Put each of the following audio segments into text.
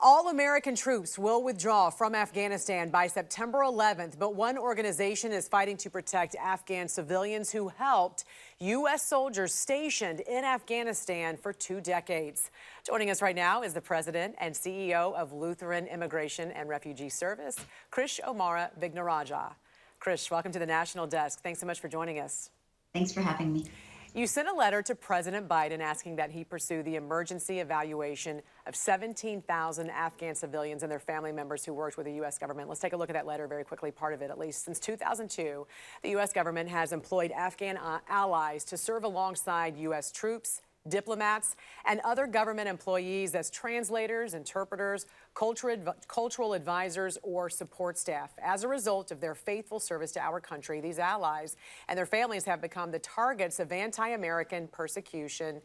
All American troops will withdraw from Afghanistan by September 11th, but one organization is fighting to protect Afghan civilians who helped U.S. soldiers stationed in Afghanistan for 2 decades. Joining us right now is the president and CEO of Lutheran Immigration and Refugee Service, Krish Vignarajah. Krish, welcome to the National Desk. Thanks so much for joining us. Thanks for having me. You sent a letter to President Biden asking that he pursue the emergency evacuation of 17,000 Afghan civilians and their family members who worked with the U.S. government. Let's take a look at that letter very quickly, part of it at least. Since 2002, the U.S. government has employed Afghan allies to serve alongside U.S. troops, diplomats, and other government employees as translators, interpreters, cultural advisors, or support staff. As a result of their faithful service to our country, these allies and their families have become the targets of anti-American persecution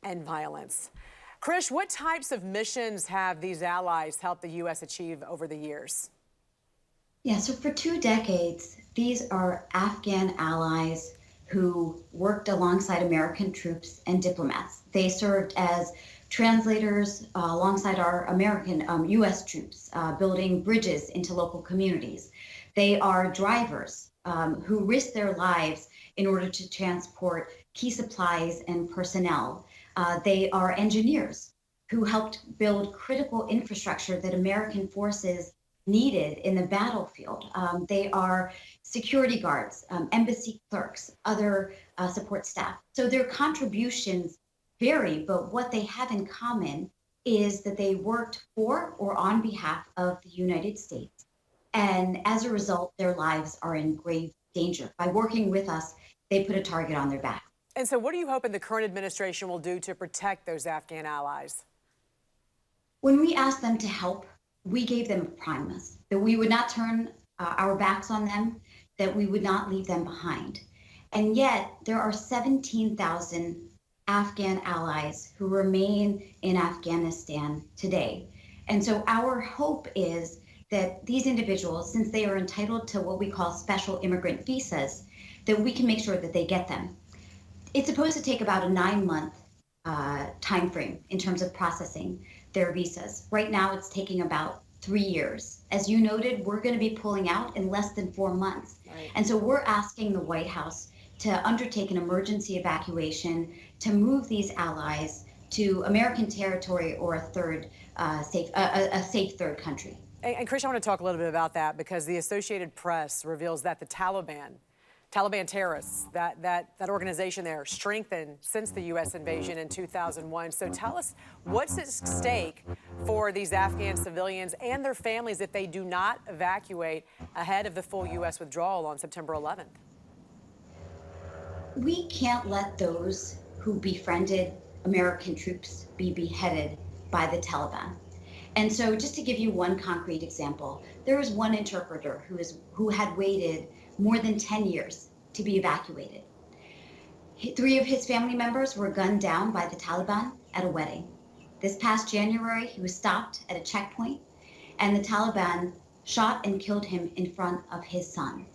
and violence. Krish, what types of missions have these allies helped the U.S. achieve over the years? Yeah, so for 2 decades, these are Afghan allies who worked alongside American troops and diplomats. They served as translators alongside our American U.S. troops, building bridges into local communities. They are drivers who risk their lives in order to transport key supplies and personnel. They are engineers who helped build critical infrastructure that American forces needed in the battlefield. They are security guards, embassy clerks, other support staff. So their contributions vary, but what they have in common is that they worked for or on behalf of the United States. And as a result, their lives are in grave danger. By working with us, they put a target on their back. And so what are you hoping the current administration will do to protect those Afghan allies? When we asked them to help, we gave them a promise that we would not turn our backs on them, that we would not leave them behind. And yet there are 17,000 Afghan allies who remain in Afghanistan today. And so our hope is that these individuals, since they are entitled to what we call special immigrant visas, that we can make sure that they get them. It's supposed to take about a 9-month time frame in terms of processing their visas. Right now, it's taking about 3 years. As you noted, we're going to be pulling out in less than 4 months. Right. And so we're asking the White House to undertake an emergency evacuation to move these allies to American territory or a safe third country. And Krish, I want to talk a little bit about that because the Associated Press reveals that the Taliban terrorists, that organization there strengthened since the U.S. invasion in 2001. So tell us what's at stake for these Afghan civilians and their families if they do not evacuate ahead of the full U.S. withdrawal on September 11th. We can't let those who befriended American troops be beheaded by the Taliban. And so just to give you one concrete example, there was one interpreter who had waited more than 10 years to be evacuated. 3 of his family members were gunned down by the Taliban at a wedding. This past January, he was stopped at a checkpoint, and the Taliban shot and killed him in front of his son.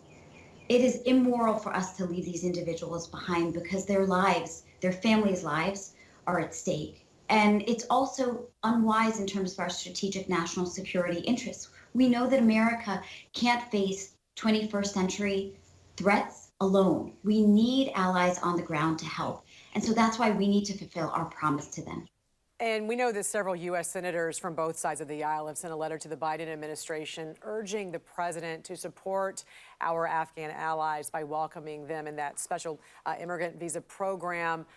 It is immoral for us to leave these individuals behind because their lives, their families' lives, are at stake. And it's also unwise in terms of our strategic national security interests. We know that America can't face 21st century threats alone. We need allies on the ground to help. And so that's why we need to fulfill our promise to them. And we know that several U.S. senators from both sides of the aisle have sent a letter to the Biden administration urging the president to support our Afghan allies by welcoming them in that special immigrant visa program.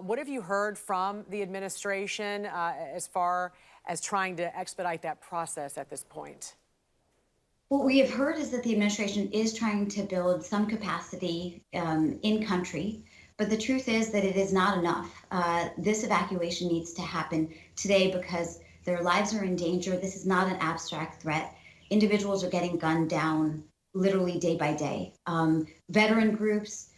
What have you heard from the administration as far as trying to expedite that process at this point? What we have heard is that the administration is trying to build some capacity in country, but the truth is that it is not enough. This evacuation needs to happen today because their lives are in danger. This is not an abstract threat. Individuals are getting gunned down literally day by day. Veteran groups,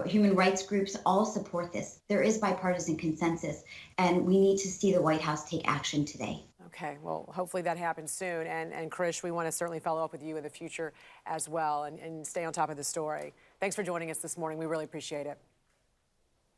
human rights groups all support this. There is bipartisan consensus, and we need to see the White House take action today. Okay, well, hopefully that happens soon. And Krish, we want to certainly follow up with you in the future as well and stay on top of the story. Thanks for joining us this morning. We really appreciate it.